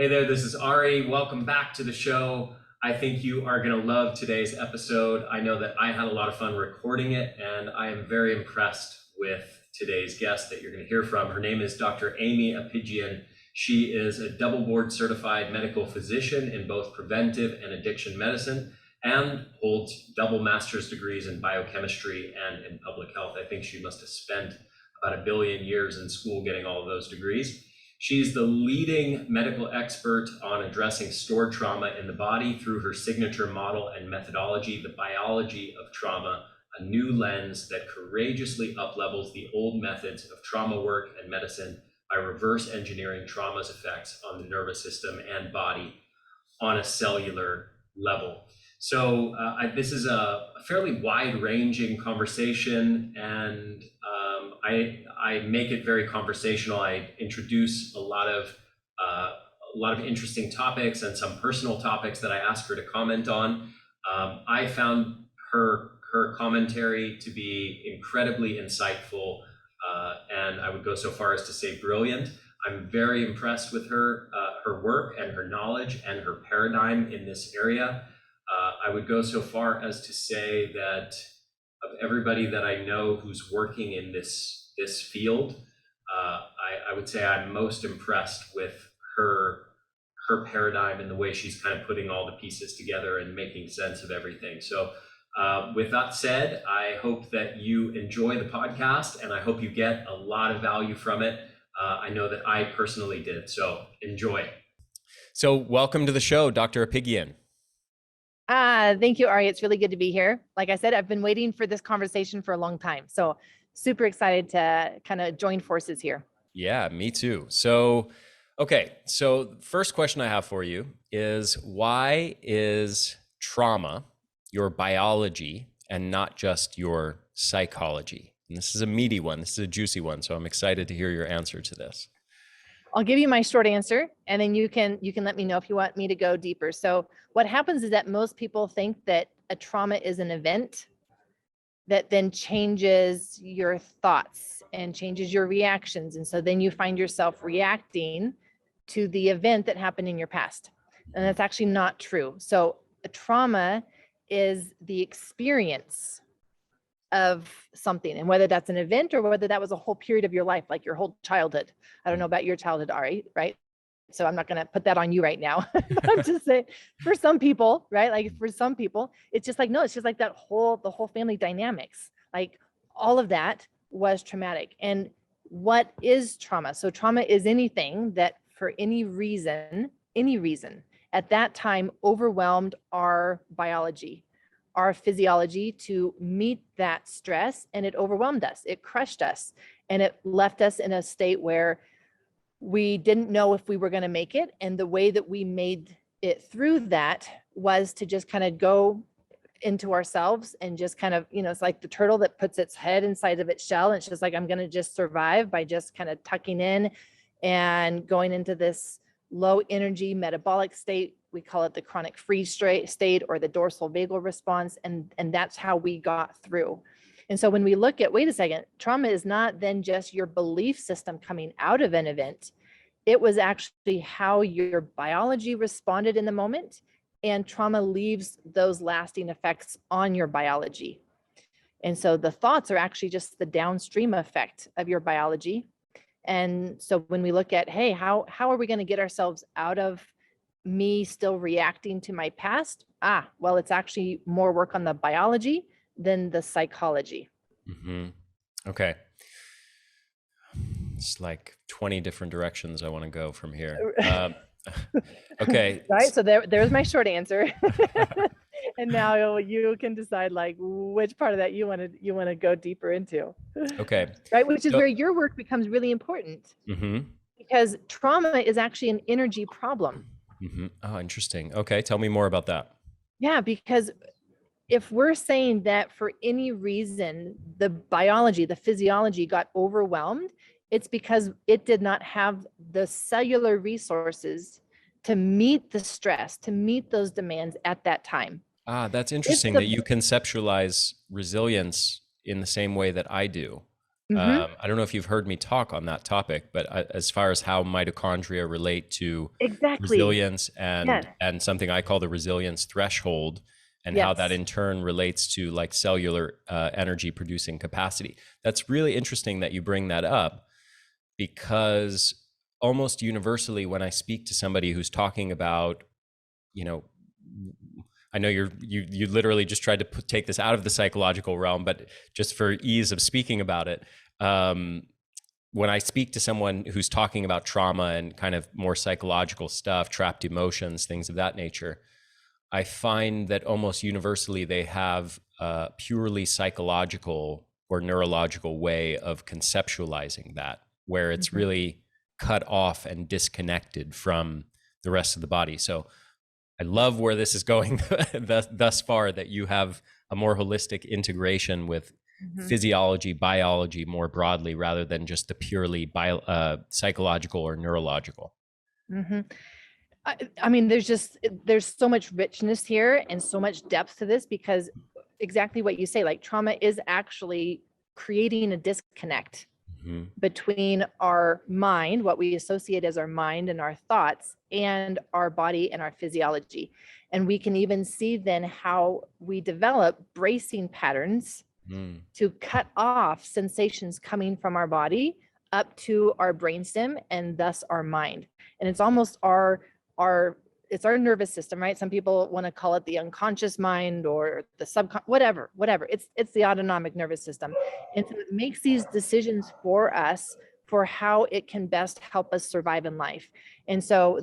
Hey there, this is Ari. Welcome back to the show. I think you are going to love today's episode. I know that I had a lot of fun recording it, and I am very impressed with today's guest that you're going to hear from. Her name is Dr. Aimie Apigian. She is a double board certified medical physician in both preventive and addiction medicine and holds double master's degrees in biochemistry and in public health. I think she must have spent about 1 billion years in school getting all of those degrees. She's the leading medical expert on addressing stored trauma in the body through her signature model and methodology, the biology of trauma, a new lens that courageously uplevels the old methods of trauma work and medicine by reverse engineering trauma's effects on the nervous system and body on a cellular level. So this is a fairly wide-ranging conversation, and I make it very conversational. I introduce a lot of interesting topics and some personal topics that I ask her to comment on. I found her commentary to be incredibly insightful, and I would go so far as to say brilliant. I'm very impressed with her work and her knowledge and her paradigm in this area. I would go so far as to say that of everybody that I know who's working in this field, I would say I'm most impressed with her paradigm and the way she's kind of putting all the pieces together and making sense of everything. So with that said, I hope that you enjoy the podcast, and I hope you get a lot of value from it. I know that I personally did, so enjoy. So welcome to the show, Dr. Apigian. Thank you, Ari. It's really good to be here. Like I said, I've been waiting for this conversation for a long time. So super excited to kind of join forces here. Yeah, me too. So, okay. So first question I have for you is, why is trauma your biology and not just your psychology? And this is a meaty one. This is a juicy one. So I'm excited to hear your answer to this. I'll give you my short answer, and then you can let me know if you want me to go deeper. So what happens is that most people think that a trauma is an event that then changes your thoughts and changes your reactions. And so then you find yourself reacting to the event that happened in your past. And that's actually not true. So a trauma is the experience of something, and whether that's an event or whether that was a whole period of your life, like your whole childhood. I don't know about your childhood, Ari, right? So I'm not going to put that on you right now. I'm just saying, for some people, right? Like for some people, it's just like, no, it's just like the whole family dynamics, like all of that was traumatic. And what is trauma? So trauma is anything that for any reason at that time overwhelmed our biology, our physiology to meet that stress, and it overwhelmed us, it crushed us, and it left us in a state where we didn't know if we were going to make it. And the way that we made it through that was to just kind of go into ourselves and just kind of, it's like the turtle that puts its head inside of its shell, and it's just like, I'm going to just survive by just kind of tucking in and going into this low energy metabolic state. We call it the chronic freeze state or the dorsal vagal response. And that's how we got through. And so when we look at, wait a second, trauma is not then just your belief system coming out of an event. It was actually how your biology responded in the moment, and trauma leaves those lasting effects on your biology. And so the thoughts are actually just the downstream effect of your biology. And so when we look at, hey, how are we going to get ourselves out of me still reacting to my past? Well, it's actually more work on the biology than the psychology. Mm-hmm. Okay. It's like 20 different directions I want to go from here. Okay. Right. So there's my short answer. And now you can decide like which part of that you want to go deeper into. Okay. Right. Which is where your work becomes really important. Mm-hmm. Because trauma is actually an energy problem. Mm-hmm. Oh, interesting. Okay. Tell me more about that. Yeah, because if we're saying that for any reason, the biology, the physiology got overwhelmed, it's because it did not have the cellular resources to meet the stress, to meet those demands at that time. That's interesting that you conceptualize resilience in the same way that I do. I don't know if you've heard me talk on that topic, but as far as how mitochondria relate to Exactly. resilience Yes. and something I call the resilience threshold, and how that Yes. in turn relates to like cellular energy producing capacity. That's really interesting that you bring that up, because almost universally when I speak to somebody who's talking about, you know, I know you literally just tried to take this out of the psychological realm, but just for ease of speaking about it, when I speak to someone who's talking about trauma and kind of more psychological stuff, trapped emotions, things of that nature, I find that almost universally they have a purely psychological or neurological way of conceptualizing that, where it's really cut off and disconnected from the rest of the body. So I love where this is going thus far, that you have a more holistic integration with physiology, biology more broadly, rather than just the purely psychological or neurological. I mean, there's so much richness here and so much depth to this, because exactly what you say, like trauma is actually creating a disconnect between our mind, what we associate as our mind and our thoughts, and our body and our physiology. And we can even see then how we develop bracing patterns to cut off sensations coming from our body up to our brainstem and thus our mind. And it's almost it's our nervous system, right? Some people want to call it the unconscious mind or the whatever. It's the autonomic nervous system. And so it makes these decisions for us for how it can best help us survive in life. And so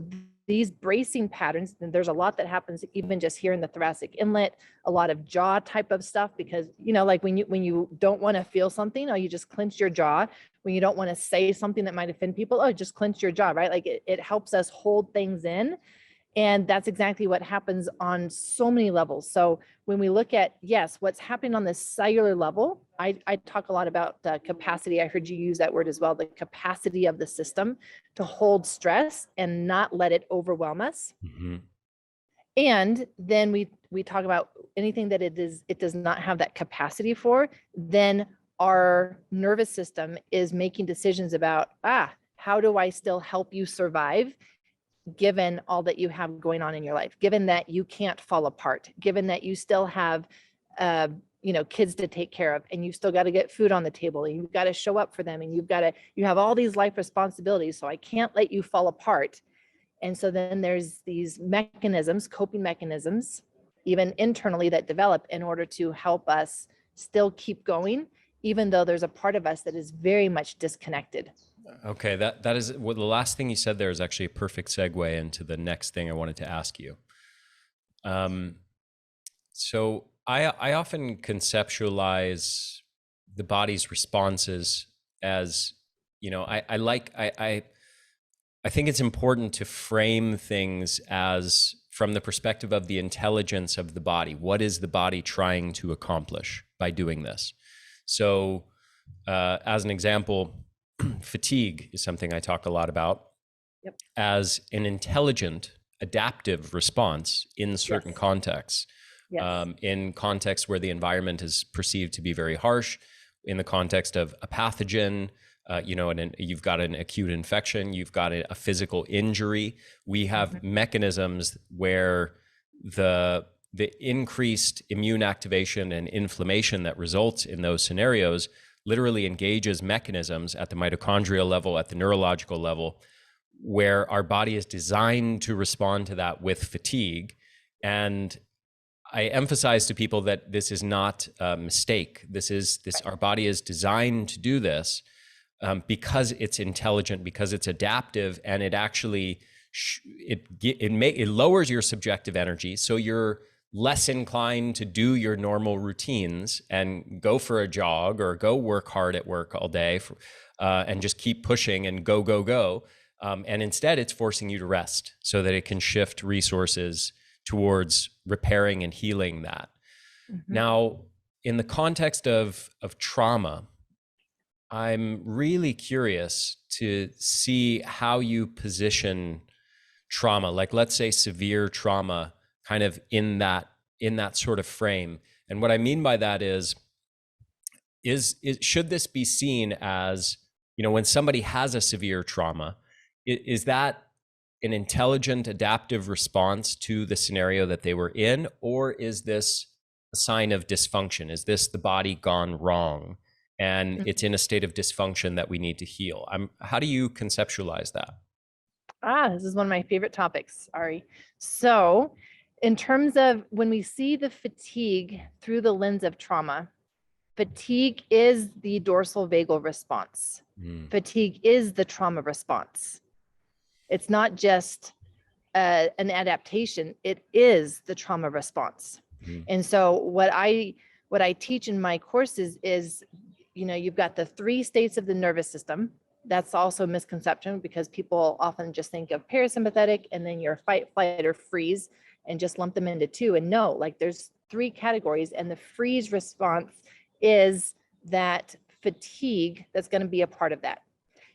these bracing patterns, and there's a lot that happens even just here in the thoracic inlet, a lot of jaw type of stuff, because, like when you don't want to feel something, you just clench your jaw. When you don't want to say something that might offend people, just clench your jaw, right? Like it helps us hold things in. And that's exactly what happens on so many levels. So when we look at, yes, what's happening on the cellular level, I talk a lot about the capacity. I heard you use that word as well, the capacity of the system to hold stress and not let it overwhelm us. And then we talk about anything that it does not have that capacity for, then our nervous system is making decisions about, how do I still help you survive, given all that you have going on in your life, given that you can't fall apart, given that you still have, kids to take care of, and you've still got to get food on the table, and you've got to show up for them, and you have all these life responsibilities. So I can't let you fall apart. And so then there's these mechanisms, coping mechanisms, even internally, that develop in order to help us still keep going, even though there's a part of us that is very much disconnected. Okay, that is, well, the last thing you said there is actually a perfect segue into the next thing I wanted to ask you. So I often conceptualize the body's responses as, I think it's important to frame things as from the perspective of the intelligence of the body. What is the body trying to accomplish by doing this? So as an example, fatigue is something I talk a lot about as an intelligent, adaptive response in certain contexts. In contexts where the environment is perceived to be very harsh, in the context of a pathogen, and you've got an acute infection, you've got a physical injury. We have mechanisms where the increased immune activation and inflammation that results in those scenarios literally engages mechanisms at the mitochondrial level, at the neurological level, where our body is designed to respond to that with fatigue. And I emphasize to people that this is not a mistake. Our body is designed to do this because it's intelligent, because it's adaptive, and it actually it lowers your subjective energy, so you're less inclined to do your normal routines and go for a jog or go work hard at work all day and just keep pushing and go. And instead, it's forcing you to rest so that it can shift resources towards repairing and healing that. Now, in the context of trauma, I'm really curious to see how you position trauma, like let's say severe trauma, kind of in that sort of frame. And what I mean by that is should this be seen as, when somebody has a severe trauma, is that an intelligent adaptive response to the scenario that they were in, or is this a sign of dysfunction? Is this the body gone wrong and it's in a state of dysfunction that we need to heal? How do you conceptualize that? This is one of my favorite topics, Ari. So in terms of when we see the fatigue through the lens of trauma, fatigue is the dorsal vagal response. Fatigue is the trauma response. It's not just an adaptation, it is the trauma response. And so what I teach in my courses is, you've got the 3 states of the nervous system. That's also a misconception because people often just think of parasympathetic and then your fight, flight, or freeze and just lump them into 2. And no, like there's 3 categories, and the freeze response is that fatigue that's going to be a part of that.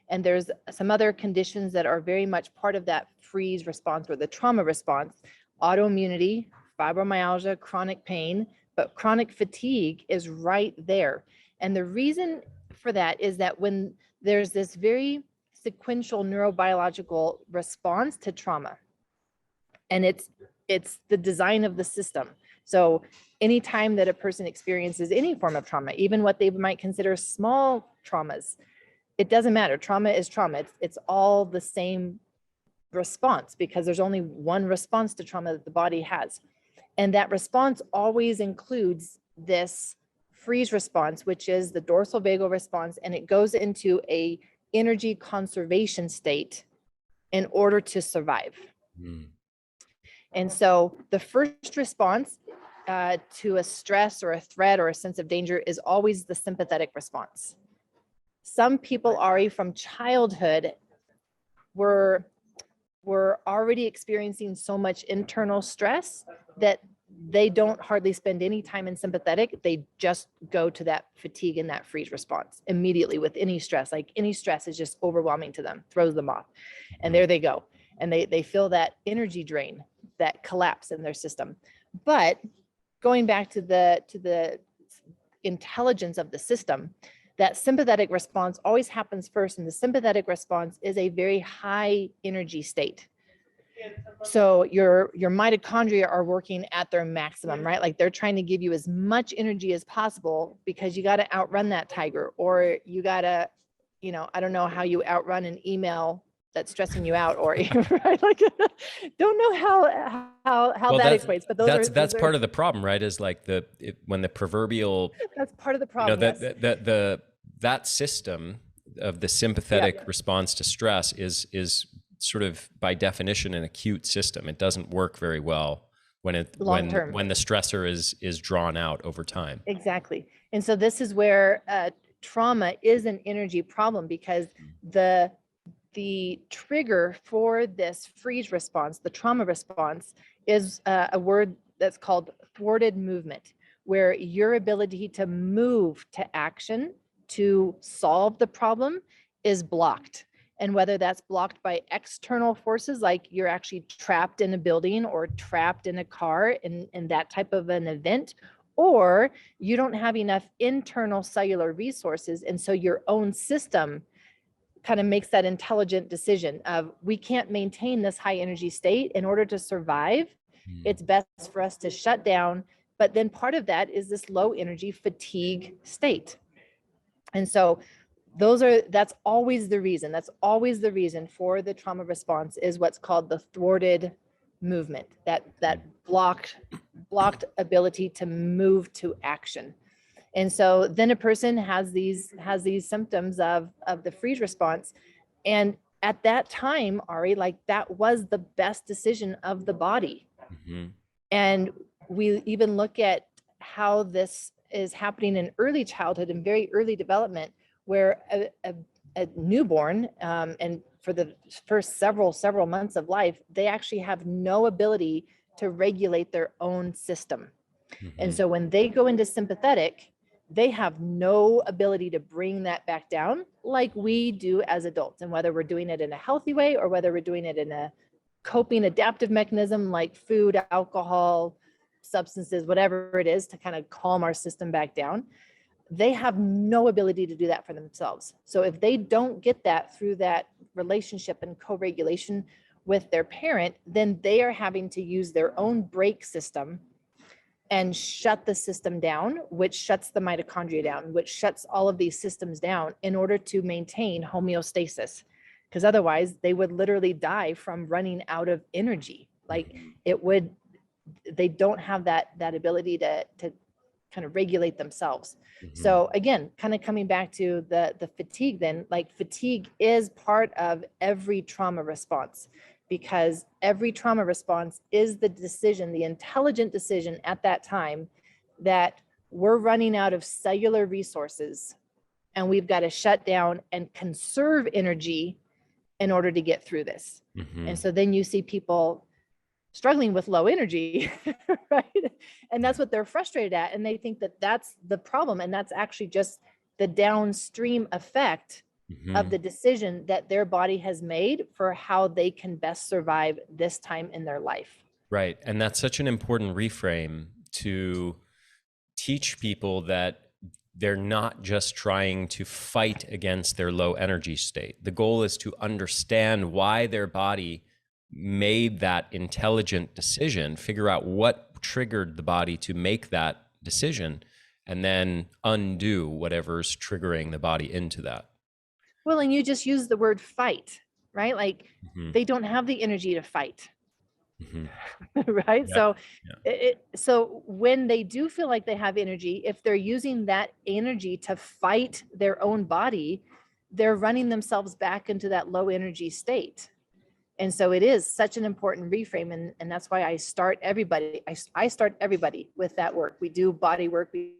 And there's some other conditions that are very much part of that freeze response or the trauma response: autoimmunity, fibromyalgia, chronic pain, but chronic fatigue is right there. And the reason for that is that when there's this very sequential neurobiological response to trauma, and it's the design of the system. So anytime that a person experiences any form of trauma, even what they might consider small traumas, it doesn't matter. Trauma is trauma. It's all the same response because there's only one response to trauma that the body has. And that response always includes this freeze response, which is the dorsal vagal response, and it goes into a energy conservation state in order to survive. And so the first response to a stress or a threat or a sense of danger is always the sympathetic response. Some people, Ari, from childhood were already experiencing so much internal stress that they don't hardly spend any time in sympathetic. They just go to that fatigue and that freeze response immediately with any stress. Like any stress is just overwhelming to them, throws them off. And there they go. And they feel that energy drain, that collapse in their system. But going back to the intelligence of the system, that sympathetic response always happens first. And the sympathetic response is a very high energy state. So your mitochondria are working at their maximum, right? Like they're trying to give you as much energy as possible because you got to outrun that tiger, or you got to, I don't know how you outrun an email that's stressing you out, or right? Like, don't know how that equates, but that's part of the problem, right? Is like when the proverbial that's part of the problem. That system of the sympathetic response to stress is sort of by definition an acute system. It doesn't work very well when the stressor is drawn out over time. Exactly. And so this is where trauma is an energy problem, because the trigger for this freeze response, the trauma response, is a word that's called thwarted movement, where your ability to move to action to solve the problem is blocked. And whether that's blocked by external forces, like you're actually trapped in a building or trapped in a car in that type of an event, or you don't have enough internal cellular resources. And so your own system kind of makes that intelligent decision of, we can't maintain this high energy state in order to survive. It's best for us to shut down. But then part of that is this low energy fatigue state. And so that's always the reason. That's always the reason for the trauma response, is what's called the thwarted movement, that blocked ability to move to action. And so then a person has these symptoms of the freeze response. And at that time, Ari, like that was the best decision of the body. And we even look at how this is happening in early childhood and very early development, where a newborn, and for the first several months of life, they actually have no ability to regulate their own system. And so when they go into sympathetic, they have no ability to bring that back down like we do as adults. And whether we're doing it in a healthy way or whether we're doing it in a coping adaptive mechanism like food, alcohol, substances, whatever it is to kind of calm our system back down, they have no ability to do that for themselves. So if they don't get that through that relationship and co-regulation with their parent, then they are having to use their own brake system and shut the system down, which shuts the mitochondria down, which shuts all of these systems down in order to maintain homeostasis. Because otherwise they would literally die from running out of energy. Like they don't have that ability to kind of regulate themselves. So again, kind of coming back to the fatigue, then, like, fatigue is part of every trauma response, because every trauma response is the decision, the intelligent decision at that time, that we're running out of cellular resources and we've got to shut down and conserve energy in order to get through this. And so then you see people struggling with low energy, right? And that's what they're frustrated at. And they think that that's the problem. And that's actually just the downstream effect of the decision that their body has made for how they can best survive this time in their life. Right. And that's such an important reframe to teach people that they're not just trying to fight against their low energy state. The goal is to understand why their body made that intelligent decision, figure out what triggered the body to make that decision, and then undo whatever's triggering the body into that. Well, and you just use the word fight, right? Like they don't have the energy to fight. Right? Yeah. So when they do feel like they have energy, if they're using that energy to fight their own body, they're running themselves back into that low energy state. And so it is such an important reframe. And that's why I start everybody. I start everybody with that work. We do body work. And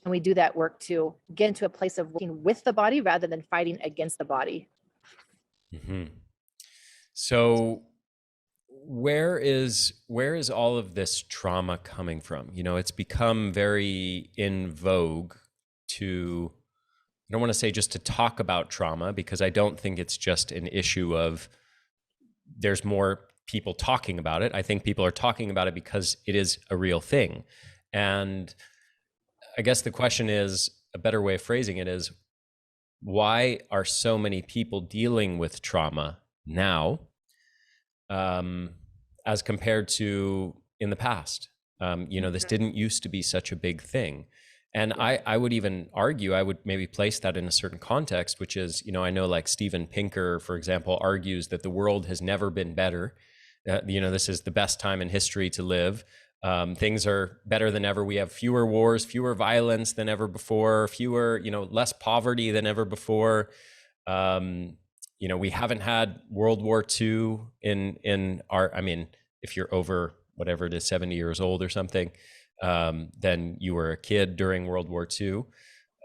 we do that work to get into a place of working with the body rather than fighting against the body. So where is all of this trauma coming from? You know, it's become very in vogue to, I don't want to say just to talk about trauma, because I don't think it's just an issue of there's more people talking about it. I think people are talking about it because it is a real thing. And I guess the question is, a better way of phrasing it is, why are so many people dealing with trauma now, as compared to in the past? You know, this didn't used to be such a big thing. And I would even argue, I would maybe place that in a certain context, which is, you know, I know like Steven Pinker, for example, argues that the world has never been better. You know, this is the best time in history to live. Things are better than ever. We have fewer wars, fewer violence than ever before, fewer, you know, less poverty than ever before. You know, we haven't had World War II in our, I mean, if you're over whatever it is, 70 years old or something, then you were a kid during World War II.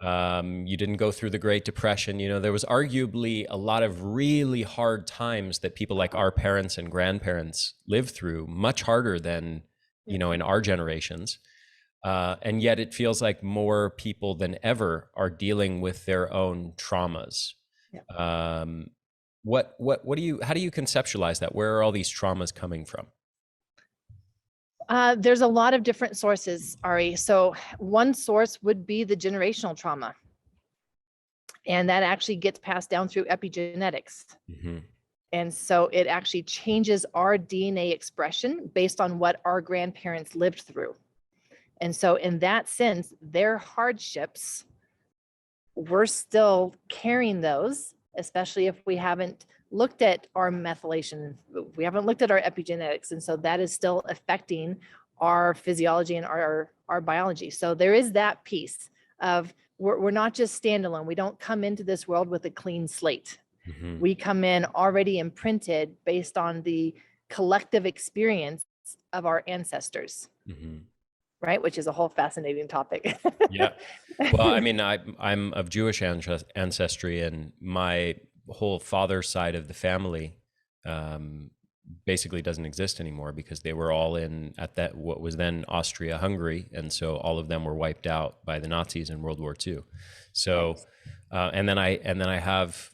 You didn't go through the Great Depression. You know, there was arguably a lot of really hard times that people like our parents and grandparents lived through, much harder than, you know, in our generations. And yet it feels like more people than ever are dealing with their own traumas. How do you conceptualize that? Where are all these traumas coming from? There's a lot of different sources, Ari. So one source would be the generational trauma. And that actually gets passed down through epigenetics. And so it actually changes our DNA expression based on what our grandparents lived through. And so in that sense, their hardships, we're still carrying those, especially if we haven't looked at our methylation, we haven't looked at our epigenetics. And so that is still affecting our physiology and our biology. So there is that piece of we're not just standalone. We don't come into this world with a clean slate. We come in already imprinted based on the collective experience of our ancestors, right? Which is a whole fascinating topic. Yeah. Well, I mean, I'm of Jewish ancestry, and my whole father's side of the family basically doesn't exist anymore because they were all in at that what was then Austria-Hungary, and so all of them were wiped out by the Nazis in World War II. So, and then I have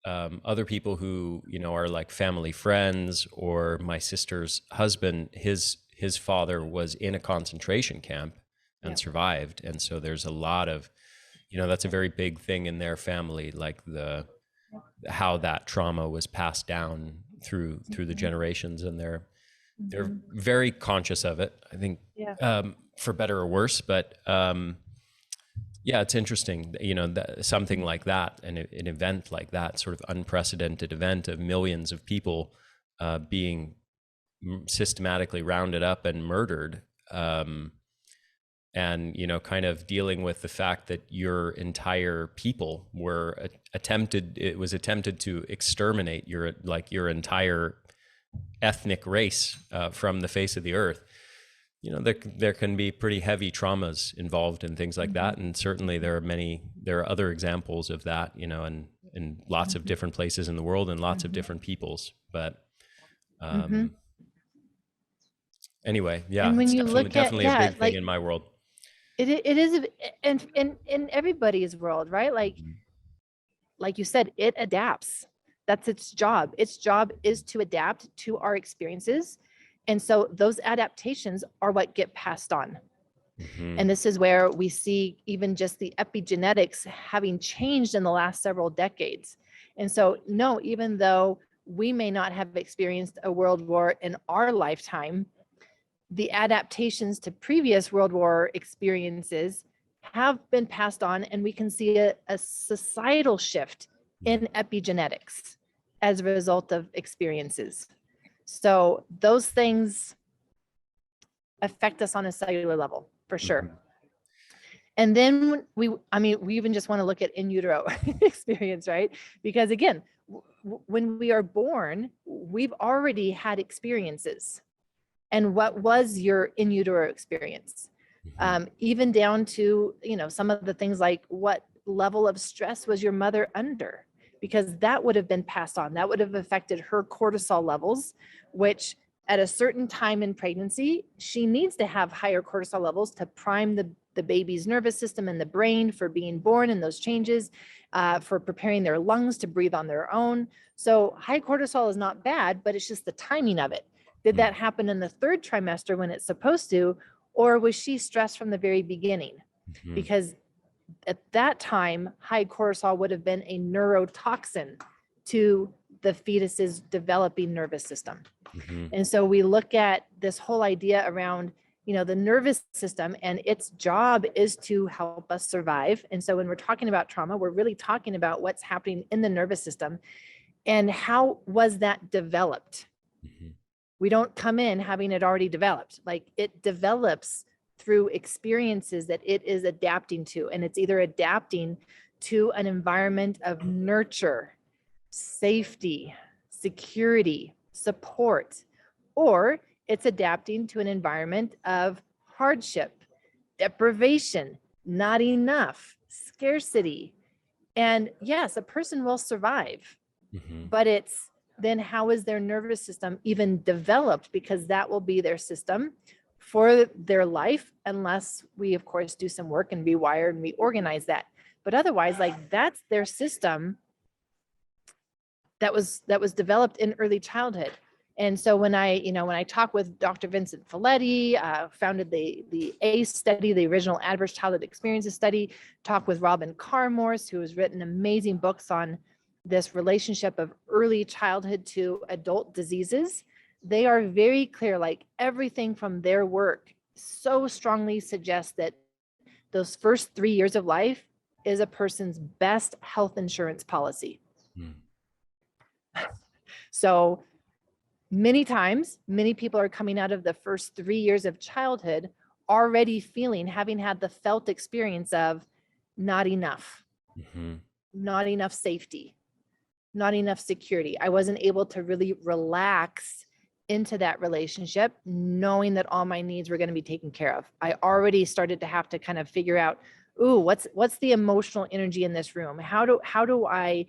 other people who, you know, are like family friends, or my sister's husband, his father was in a concentration camp, and Yeah. survived. And so there's a lot of, that's a very big thing in their family, like how that trauma was passed down through the generations, and they're very conscious of it, I think, Yeah. for better or worse. But yeah, it's interesting, something like that, an event like that, sort of unprecedented event of millions of people being systematically rounded up and murdered, and kind of dealing with the fact that your entire people were it was attempted to exterminate your entire ethnic race from the face of the earth. There can be pretty heavy traumas involved in things like that, and certainly there are other examples of that, in lots of different places in the world and lots of different peoples. But anyway, yeah, And when it's you look at, definitely a big thing in my world. it is in everybody's world, right? Like you said, it adapts. That's its job. Its job is to adapt to our experiences. And so those adaptations are what get passed on. And this is where we see even just the epigenetics having changed in the last several decades. And so, no, even though we may not have experienced a world war in our lifetime, the adaptations to previous World War experiences have been passed on, and we can see a societal shift in epigenetics as a result of experiences. So those things affect us on a cellular level, for sure. And then we even just want to look at in utero experience, right? Because again, when we are born, we've already had experiences. And what was your in utero experience? Even down to, some of the things like what level of stress was your mother under? Because that would have been passed on. That would have affected her cortisol levels, which at a certain time in pregnancy, she needs to have higher cortisol levels to prime the baby's nervous system and the brain for being born and those changes, for preparing their lungs to breathe on their own. So high cortisol is not bad, but it's just the timing of it. Did that happen in the third trimester when it's supposed to, or was she stressed from the very beginning? Because at that time, high cortisol would have been a neurotoxin to the fetus's developing nervous system. And so we look at this whole idea around, the nervous system, and its job is to help us survive. And so when we're talking about trauma, we're really talking about what's happening in the nervous system and how was that developed? We don't come in having it already developed. Like, it develops through experiences that it is adapting to. And it's either adapting to an environment of nurture, safety, security, support, or it's adapting to an environment of hardship, deprivation, not enough, scarcity. And yes, a person will survive, but it's then how is their nervous system even developed? Because that will be their system for their life, unless we, of course, do some work and rewire and reorganize that. But otherwise, like, that's their system that was developed in early childhood. And so when I talk with Dr. Vincent Folletti, founded the ACE study, the original Adverse Childhood Experiences study, talk with Robin Carr-Morse, who has written amazing books on this relationship of early childhood to adult diseases, they are very clear, like, everything from their work so strongly suggests that those first 3 years of life is a person's best health insurance policy. So many times, many people are coming out of the first 3 years of childhood already having had the felt experience of not enough, not enough safety, not enough security. I wasn't able to really relax into that relationship, knowing that all my needs were going to be taken care of. I already started to have to kind of figure out, ooh, what's the emotional energy in this room? How do I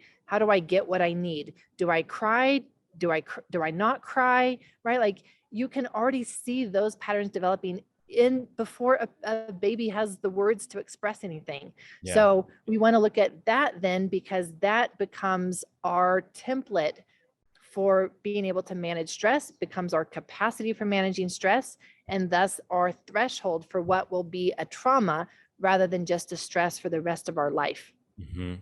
get what I need? Do I cry? Do I not cry? Right? Like, you can already see those patterns developing before a baby has the words to express anything. Yeah. So we want to look at that then, because that becomes our template for being able to manage stress, becomes our capacity for managing stress, and thus our threshold for what will be a trauma rather than just a stress for the rest of our life. Mm-hmm.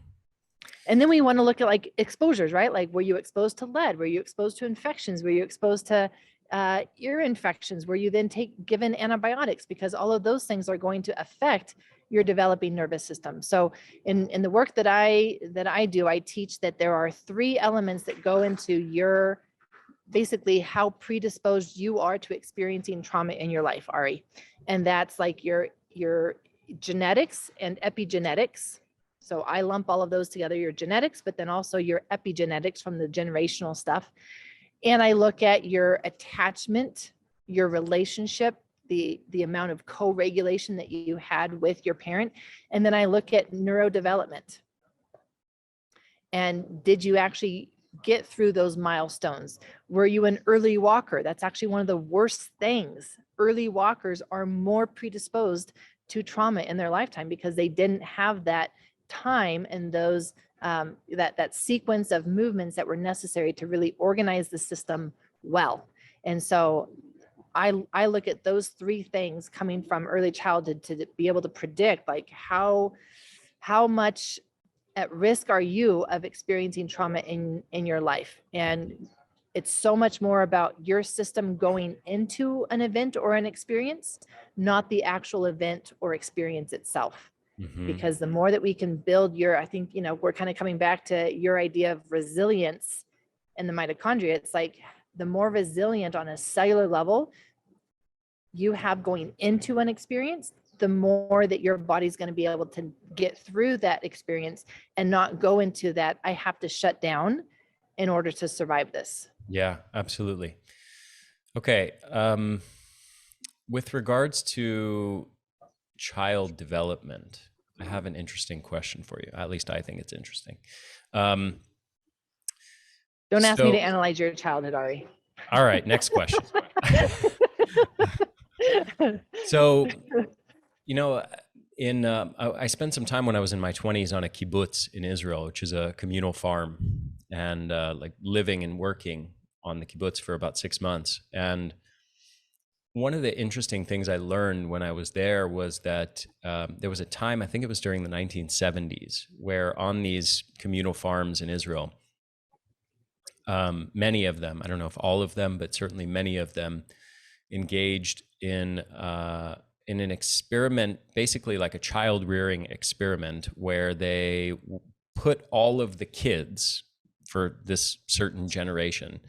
And then we want to look at like exposures, right? Like, were you exposed to lead? Were you exposed to infections? Were you exposed to ear infections? Were you then given antibiotics? Because all of those things are going to affect your developing nervous system. So in the work that I do, I teach that there are 3 elements that go into your, basically how predisposed you are to experiencing trauma in your life, Ari. And that's like your genetics and epigenetics. So I lump all of those together, your genetics, but then also your epigenetics from the generational stuff. And I look at your attachment, your relationship, the amount of co-regulation that you had with your parent. And then I look at neurodevelopment. And did you actually get through those milestones? Were you an early walker? That's actually one of the worst things. Early walkers are more predisposed to trauma in their lifetime because they didn't have that time and those that sequence of movements that were necessary to really organize the system well. And so I look at those 3 things coming from early childhood to be able to predict like how much at risk are you of experiencing trauma in your life. And it's so much more about your system going into an event or an experience, not the actual event or experience itself. Mm-hmm. Because the more that we can build I think, we're kind of coming back to your idea of resilience in the mitochondria. It's like the more resilient on a cellular level you have going into an experience, the more that your body's going to be able to get through that experience and not go into that, I have to shut down in order to survive this. Yeah, absolutely. Okay. With regards to child development, I have an interesting question for you. At least I think it's interesting. Don't ask me to analyze your childhood, Ari. All right, next question. So, I spent some time when I was in my 20s on a kibbutz in Israel, which is a communal farm, and like living and working on the kibbutz for about 6 months. And one of the interesting things I learned when I was there was that there was a time, I think it was during the 1970s, where on these communal farms in Israel, many of them, I don't know if all of them, but certainly many of them, engaged in an experiment, basically like a child rearing experiment, where they put all of the kids for this certain generation,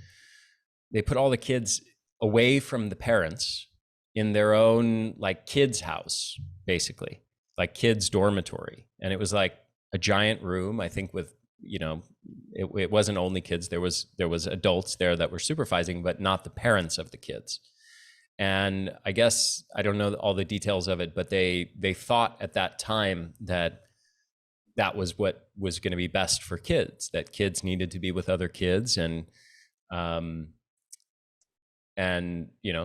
they put all the kids away from the parents in their own like kids' house, basically like kids' dormitory. And it was like a giant room, I think with, it wasn't only kids, there was adults there that were supervising, but not the parents of the kids. And I guess, I don't know all the details of it, but they thought at that time that was what was going to be best for kids, that kids needed to be with other kids. And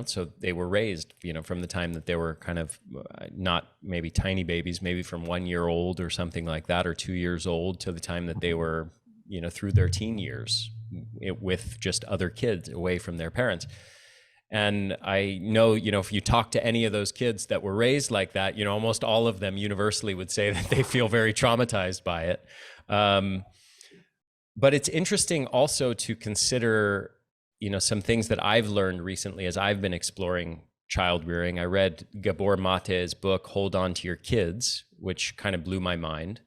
so they were raised, from the time that they were kind of not maybe tiny babies, maybe from 1 year old or something like that, or 2 years old, to the time that they were, through their teen years with just other kids away from their parents. And I know, if you talk to any of those kids that were raised like that, almost all of them universally would say that they feel very traumatized by it. But it's interesting also to consider, some things that I've learned recently as I've been exploring child rearing. I read Gabor Mate's book, Hold On to Your Kids, which kind of blew my mind.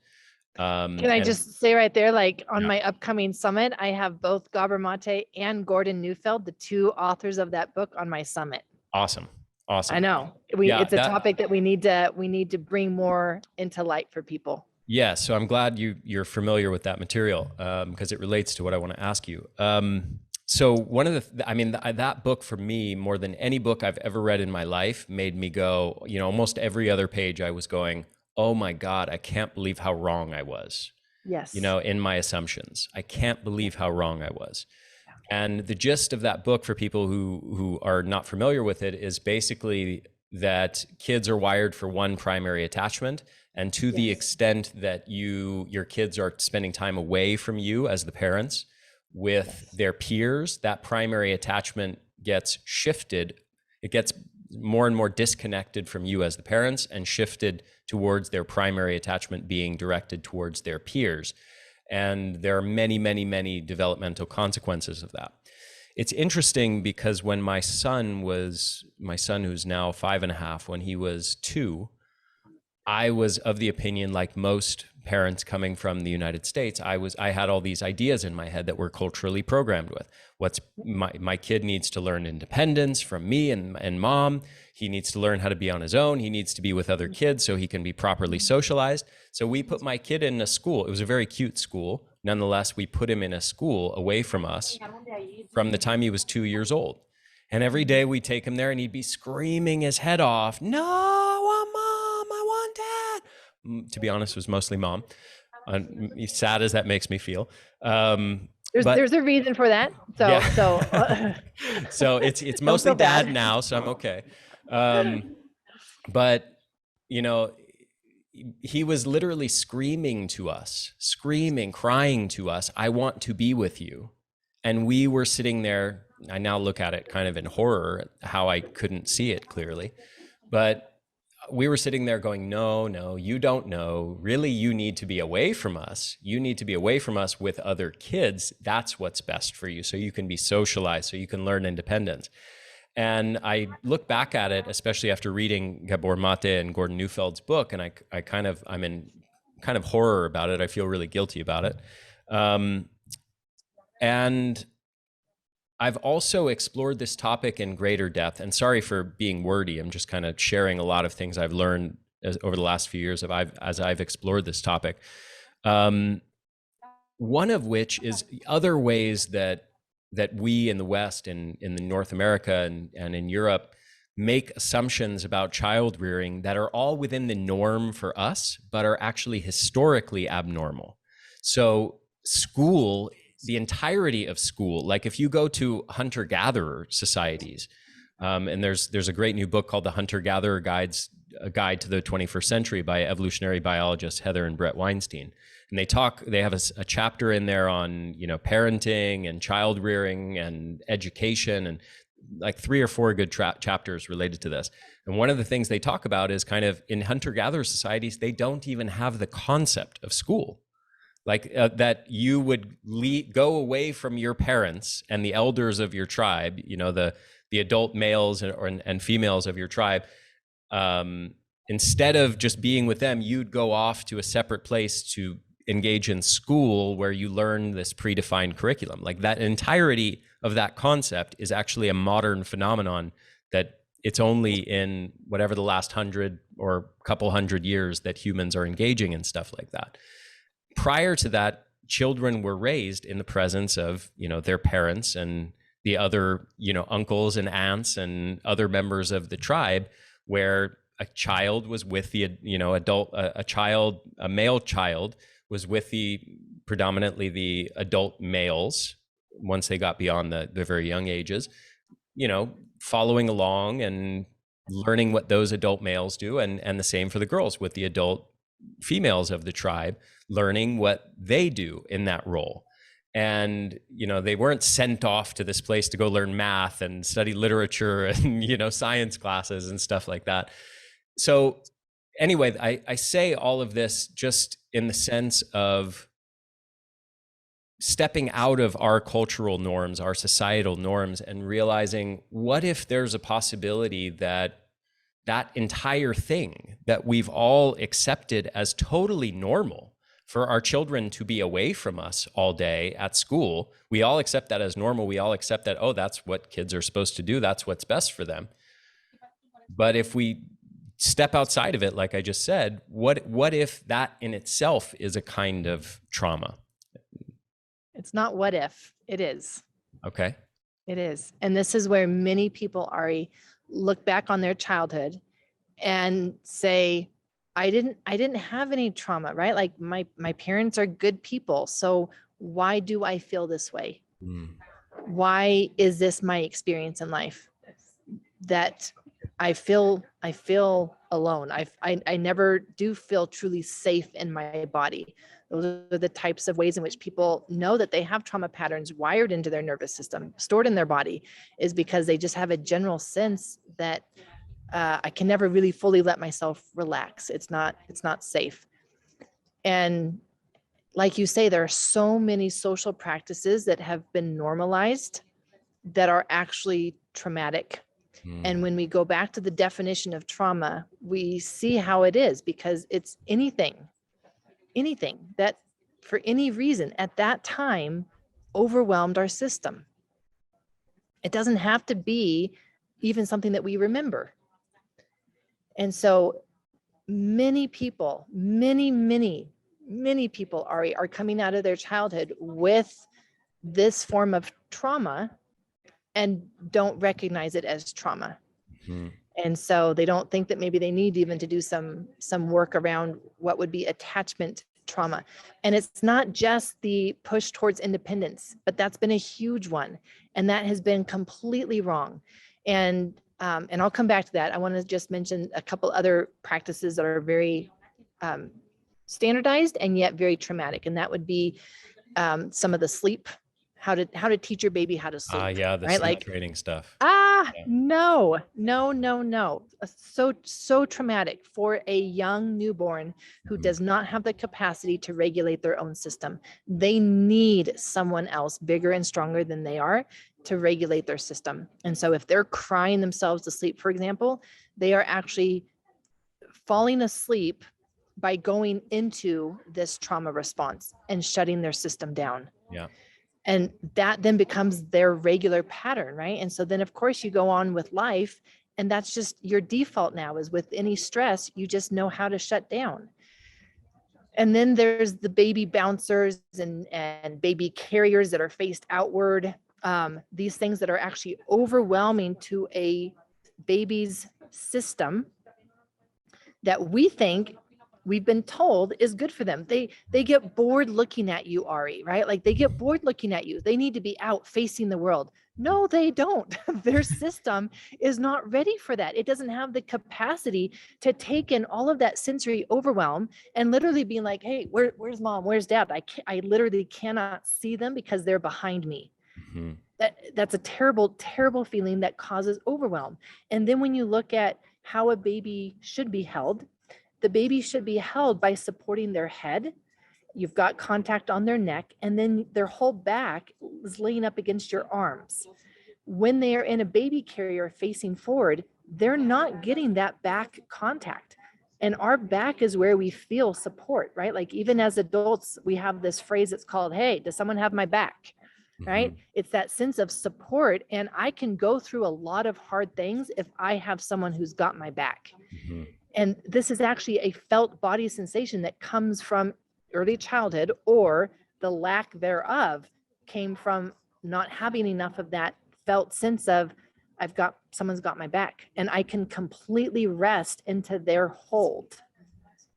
Can I just say right there, like on my upcoming summit, I have both Gabor Mate and Gordon Neufeld, the 2 authors of that book, on my summit. Awesome. I know it's a topic that we need to bring more into light for people. Yeah. So I'm glad you're familiar with that material, because it relates to what I want to ask you. So one of that book for me, more than any book I've ever read in my life, made me go, almost every other page I was going, oh my God, I can't believe how wrong I was. Yes. In my assumptions. I can't believe how wrong I was. And the gist of that book, for people who are not familiar with it, is basically that kids are wired for one primary attachment. And to the extent that your kids are spending time away from you as the parents, with their peers, that primary attachment gets shifted. It gets more and more disconnected from you as the parents and shifted towards their primary attachment being directed towards their peers. And there are many, many, many developmental consequences of that. It's interesting because when my son, who's now 5.5, when he was 2, I was of the opinion, like most parents coming from the United States, I had all these ideas in my head that were culturally programmed with. What's my kid needs to learn independence from me and mom. He needs to learn how to be on his own. He needs to be with other kids so he can be properly socialized. So we put my kid in a school. It was a very cute school. Nonetheless, we put him in a school away from us from the time he was 2 years old. And every day we'd take him there and he'd be screaming his head off, "No, I want mom, I want dad." To be honest, it was mostly mom. Sad as that makes me feel. There's a reason for that. So, yeah. So it's mostly dad now, so I'm okay. But, you know, he was literally screaming to us, crying to us, "I want to be with you." And we were sitting there. I now look at it kind of in horror, how I couldn't see it clearly. But we were sitting there going, no, you don't know. Really, you need to be away from us. You need to be away from us with other kids. That's what's best for you. So you can be socialized, so you can learn independence. And I look back at it, especially after reading Gabor Mate and Gordon Neufeld's book, and I'm in kind of horror about it. I feel really guilty about it. And I've also explored this topic in greater depth, and sorry for being wordy. I'm just kind of sharing a lot of things I've learned over the last few years as I've explored this topic. One of which is other ways that we in the West and in North America and in Europe make assumptions about child rearing that are all within the norm for us, but are actually historically abnormal. So school, the entirety of school, like if you go to hunter-gatherer societies, and there's a great new book called The Hunter-Gatherer Guide to the 21st Century by evolutionary biologists Heather and Brett Weinstein. And they have a chapter in there on, you know, parenting and child rearing and education, and like 3 or 4 good chapters related to this. And one of the things they talk about is kind of in hunter-gatherer societies, they don't even have the concept of school. Like that you would go away from your parents and the elders of your tribe, you know, the adult males and females of your tribe. Instead of just being with them, you'd go off to a separate place to engage in school where you learn this predefined curriculum. Like that entirety of that concept is actually a modern phenomenon that it's only in whatever the last 100 or couple hundred years that humans are engaging in stuff like that. Prior to that, children were raised in the presence of, you know, their parents and the other, you know, uncles and aunts and other members of the tribe, where a child was with the, you know, a male child was with predominantly the adult males once they got beyond the very young ages, you know, following along and learning what those adult males do, and the same for the girls with the adult females of the tribe, learning what they do in that role. And, you know, they weren't sent off to this place to go learn math and study literature and, you know, science classes and stuff like that. So anyway, I say all of this just in the sense of stepping out of our cultural norms, our societal norms, and realizing, what if there's a possibility that entire thing that we've all accepted as totally normal for our children to be away from us all day at school, we all accept that as normal. We all accept that, oh, that's what kids are supposed to do. That's what's best for them. But if we step outside of it, like I just said, what if that in itself is a kind of trauma? It's not what if, it is. Okay. It is. And this is where many people, Ari, look back on their childhood and say, I didn't have any trauma, right? Like my parents are good people. So why do I feel this way? Why is this my experience in life? That I feel alone. I never do feel truly safe in my body. Those are the types of ways in which people know that they have trauma patterns wired into their nervous system, stored in their body, is because they just have a general sense that I can never really fully let myself relax. It's not safe. And like you say, there are so many social practices that have been normalized that are actually traumatic. And when we go back to the definition of trauma, we see how it is, because it's anything that for any reason at that time overwhelmed our system. It doesn't have to be even something that we remember. And so many people, many people are coming out of their childhood with this form of trauma and don't recognize it as trauma. And so they don't think that maybe they need even to do some work around what would be attachment trauma. And it's not just the push towards independence, but that's been a huge one. And that has been completely wrong. And I'll come back to that. I want to just mention a couple other practices that are very standardized and yet very traumatic. And that would be some of the sleep, how to teach your baby how to sleep. Yeah, the right? sleep training stuff. No. So traumatic for a young newborn who does not have the capacity to regulate their own system. They need someone else bigger and stronger than they are to regulate their system. And so if they're crying themselves to sleep, for example, they are actually falling asleep by going into this trauma response and shutting their system down. Yeah. And that then becomes their regular pattern, right? And so then, of course, you go on with life, and that's just your default now, is with any stress, you just know how to shut down. And then there's the baby bouncers and baby carriers that are faced outward. These things that are actually overwhelming to a baby's system that we think, we've been told, is good for them. They get bored looking at you, Ari, right? Like they get bored looking at you. They need to be out facing the world. No, they don't. Their system is not ready for that. It doesn't have the capacity to take in all of that sensory overwhelm and literally being like, hey, where's mom? Where's dad? I literally cannot see them because they're behind me. That's a terrible, terrible feeling that causes overwhelm. And then when you look at how a baby should be held, the baby should be held by supporting their head. You've got contact on their neck, and then their whole back is laying up against your arms. When they are in a baby carrier facing forward, they're not getting that back contact. And our back is where we feel support, right? Like even as adults, we have this phrase that's called, hey, does someone have my back? Right? It's that sense of support. And I can go through a lot of hard things if I have someone who's got my back. And this is actually a felt body sensation that comes from early childhood, or the lack thereof came from not having enough of that felt sense of, someone's got my back, and I can completely rest into their hold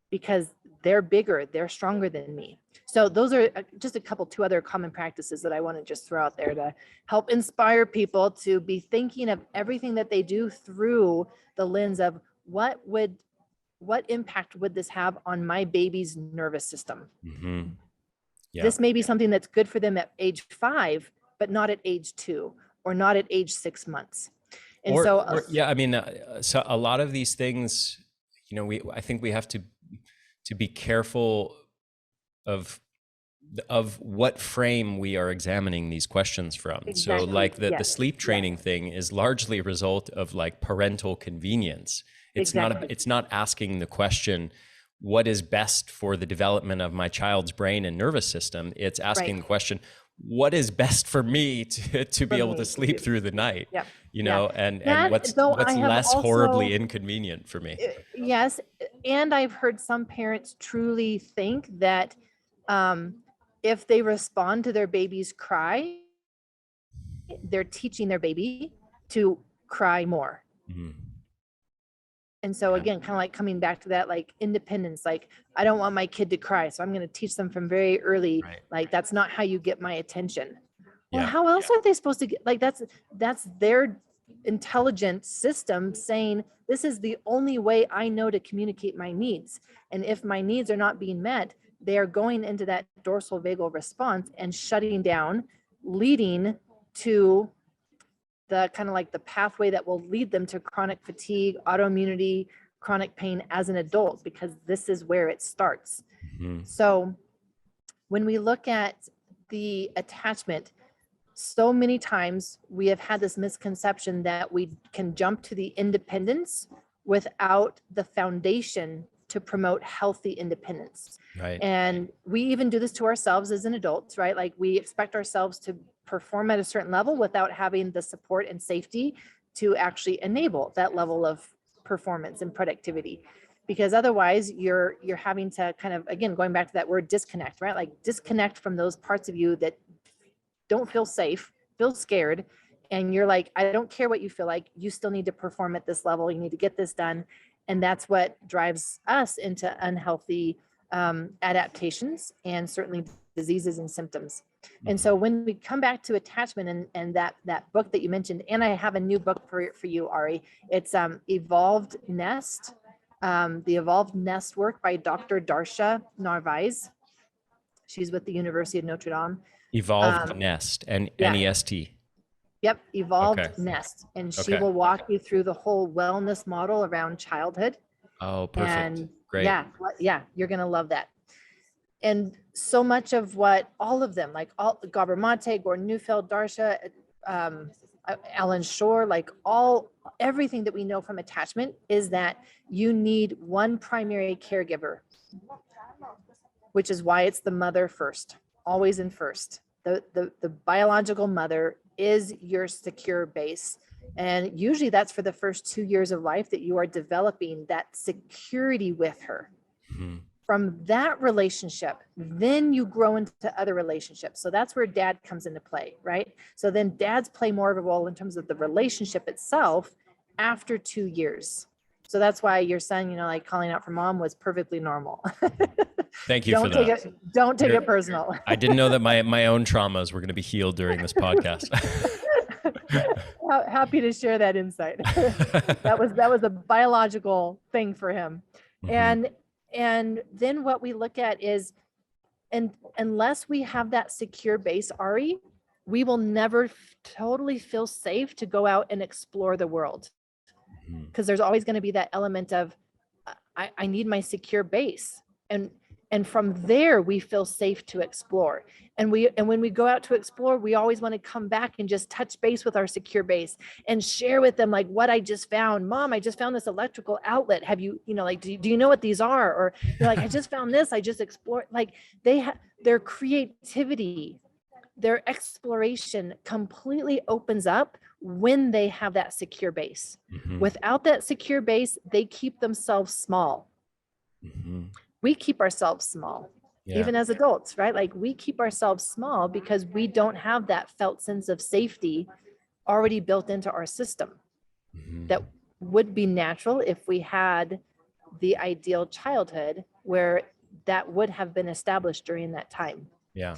because they're bigger, they're stronger than me. So those are just two other common practices that I want to just throw out there to help inspire people to be thinking of everything that they do through the lens of what impact would this have on my baby's nervous system? Yeah. This may be something that's good for them at age 5, but not at age 2 or not at age 6 months. And so a lot of these things, I think we have to be careful of what frame we are examining these questions from. Exactly. So like the sleep training thing is largely a result of like parental convenience. It's not asking the question, what is best for the development of my child's brain and nervous system? It's asking the question, what is best for me to be able to sleep through the night? And what's less horribly inconvenient for me? Yes. And I've heard some parents truly think that if they respond to their baby's cry, they're teaching their baby to cry more. And so again, kind of like coming back to that, like independence, like I don't want my kid to cry, so I'm going to teach them from very early, like that's not how you get my attention. Well, how else are they supposed to get, like that's their intelligent system saying, this is the only way I know to communicate my needs. And if my needs are not being met, they are going into that dorsal vagal response and shutting down, leading to the kind of like the pathway that will lead them to chronic fatigue, autoimmunity, chronic pain as an adult, because this is where it starts. Mhm. So when we look at the attachment, so many times we have had this misconception that we can jump to the independence without the foundation to promote healthy independence. Right. And we even do this to ourselves as an adult, right? Like we expect ourselves to perform at a certain level without having the support and safety to actually enable that level of performance and productivity. Because otherwise you're having to kind of, again, going back to that word disconnect, right? Like disconnect from those parts of you that don't feel safe, feel scared. And you're like, I don't care what you feel like, you still need to perform at this level. You need to get this done. And that's what drives us into unhealthy adaptations and certainly diseases and symptoms. And so when we come back to attachment and that book that you mentioned, and I have a new book for you, Ari, it's Evolved Nest, the Evolved Nest work by Dr. Darsha Narvaez. She's with the University of Notre Dame. Evolved Nest and yeah. NEST. Yep, Evolved Okay. Nest. And she Okay. will walk you through the whole wellness model around childhood. Oh, perfect. And Great. yeah, you're going to love that. And so much of what all of them, like all Gabor Mate, Gordon Neufeld, Darsha, Alan Shore, like everything that we know from attachment is that you need one primary caregiver, which is why it's the mother first, always in first. The biological mother is your secure base. And usually that's for the first 2 years of life that you are developing that security with her. Mhm. From that relationship, then you grow into other relationships. So that's where dad comes into play, right? So then dads play more of a role in terms of the relationship itself after 2 years. So that's why your son, like calling out for mom was perfectly normal. Thank you for that. Don't take it personal. I didn't know that my own traumas were going to be healed during this podcast. Happy to share that insight. that was a biological thing for him. Mhm. And then what we look at is, and unless we have that secure base, Ari, we will never totally feel safe to go out and explore the world. Mhm. Because there's always going to be that element of, I need my secure base. And from there, we feel safe to explore. And when we go out to explore, we always want to come back and just touch base with our secure base and share with them like what I just found. Mom, I just found this electrical outlet. Have you, like, do you know what these are? Or you're like, I just found this, I just explored. Like their creativity, their exploration completely opens up when they have that secure base. Mhm. Without that secure base, they keep themselves small. Mhm. We keep ourselves small, Yeah. even as adults, right? Like we keep ourselves small because we don't have that felt sense of safety already built into our system. Mhm. That would be natural if we had the ideal childhood where that would have been established during that time. Yeah.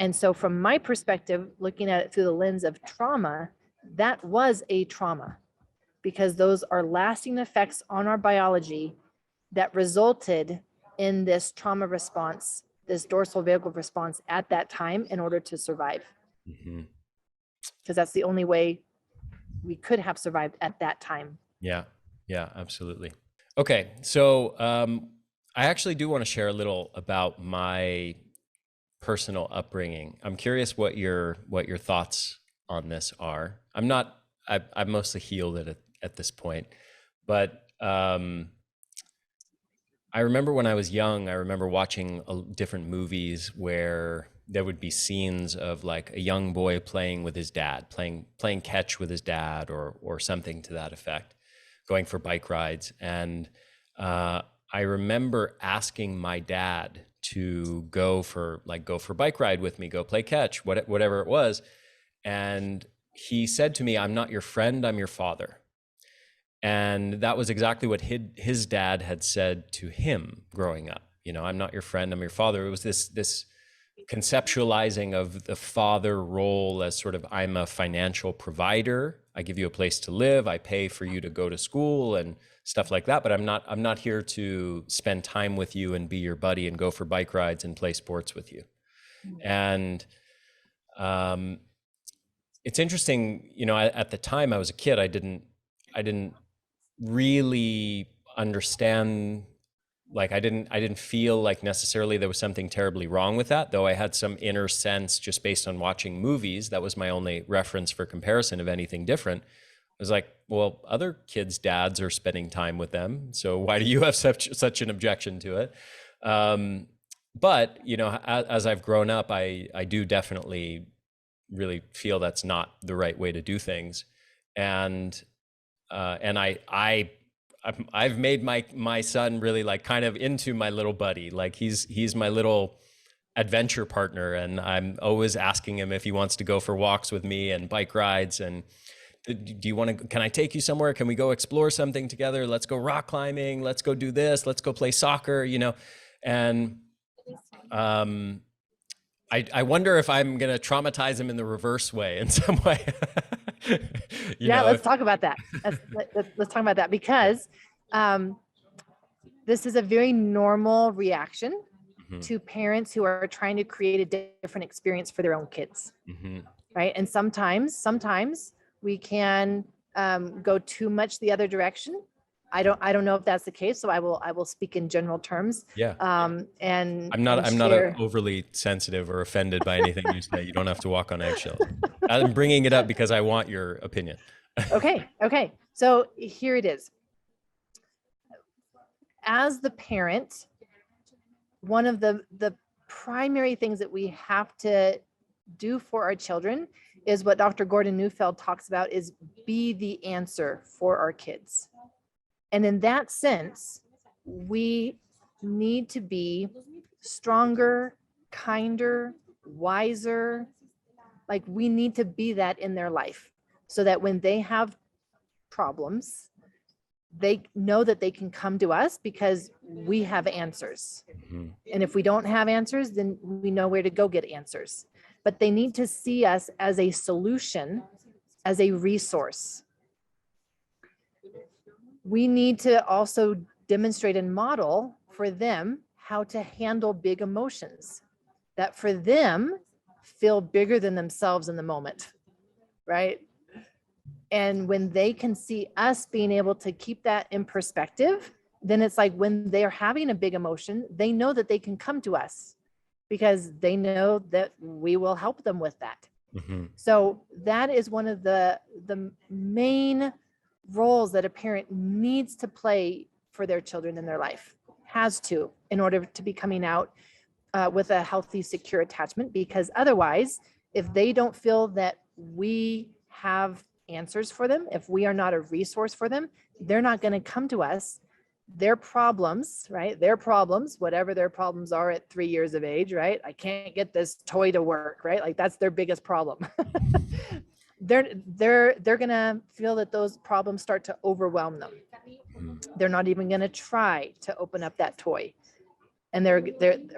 And so from my perspective, looking at it through the lens of trauma, that was a trauma because those are lasting effects on our biology that resulted in this trauma response, this dorsal vagal response at that time in order to survive. Mhm. Because that's the only way we could have survived at that time. Yeah. Yeah, absolutely. Okay. So I actually do want to share a little about my personal upbringing. I'm curious what your thoughts on this are. I'm mostly healed at this point, but I remember when I was young, I remember watching different movies where there would be scenes of like a young boy playing with his dad, playing catch with his dad or something to that effect, going for bike rides. And I remember asking my dad to go for bike ride with me, go play catch, whatever it was. And he said to me, "I'm not your friend, I'm your father." And that was exactly what his dad had said to him growing up. "I'm not your friend, I'm your father." It was this conceptualizing of the father role as sort of, I'm a financial provider I give you a place to live, I pay for you to go to school and stuff like that, but I'm not here to spend time with you and be your buddy and go for bike rides and play sports with you. And it's interesting, you know, at the time I was a kid, I didn't really understand, like I didn't feel like necessarily there was something terribly wrong with that, though I had some inner sense just based on watching movies. That was my only reference for comparison of anything different. I was like, well, other kids' dads are spending time with them, so why do you have such an objection to it? But you know, as I've grown up, I do definitely really feel that's not the right way to do things, and I've made my son really like kind of into my little buddy. Like he's my little adventure partner, and I'm always asking him if he wants to go for walks with me and bike rides. And do you want to? Can I take you somewhere? Can we go explore something together? Let's go rock climbing. Let's go do this. Let's go play soccer. You know, and I wonder if I'm gonna traumatize him in the reverse way in some way. Let's talk about that. Let's talk about that, because this is a very normal reaction to parents who are trying to create a different experience for their own kids, right? And sometimes we can go too much the other direction. I don't know if that's the case, so I will speak in general terms. Yeah. And I'm not overly sensitive or offended by anything you say. You don't have to walk on eggshells. I'm bringing it up because I want your opinion. Okay. So here it is. As the parent, one of the primary things that we have to do for our children is what Dr. Gordon Neufeld talks about, is be the answer for our kids. And in that sense, we need to be stronger, kinder, wiser. Like we need to be that in their life, so that when they have problems, they know that they can come to us because we have answers. And if we don't have answers, then we know where to go get answers. But they need to see us as a solution, as a resource. We need to also demonstrate and model for them how to handle big emotions that for them feel bigger than themselves in the moment, right? And when they can see us being able to keep that in perspective, then it's like when they're having a big emotion, they know that they can come to us because they know that we will help them with that. So that is one of the main roles that a parent needs to play for their children in their life, has to, in order to be coming out with a healthy, secure attachment. Because otherwise, if they don't feel that we have answers for them, if we are not a resource for them, they're not going to come to us. Their problems, right? Their problems, whatever their problems are at 3 years of age, right? I can't get this toy to work, right? Like that's their biggest problem. They're gonna feel that those problems start to overwhelm them. They're not even gonna try to open up that toy. And they're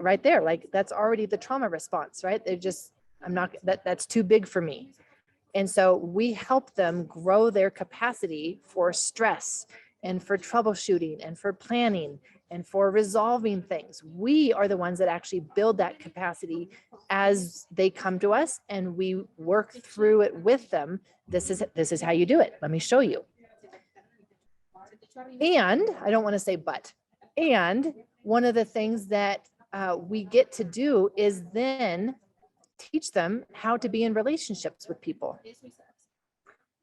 right there, like that's already the trauma response, right? They're just, that's too big for me. And so we help them grow their capacity for stress and for troubleshooting and for planning and for resolving things. We are the ones that actually build that capacity as they come to us, and we work through it with them. This is how you do it. Let me show you. And I don't want to say but, and one of the things that we get to do is then teach them how to be in relationships with people,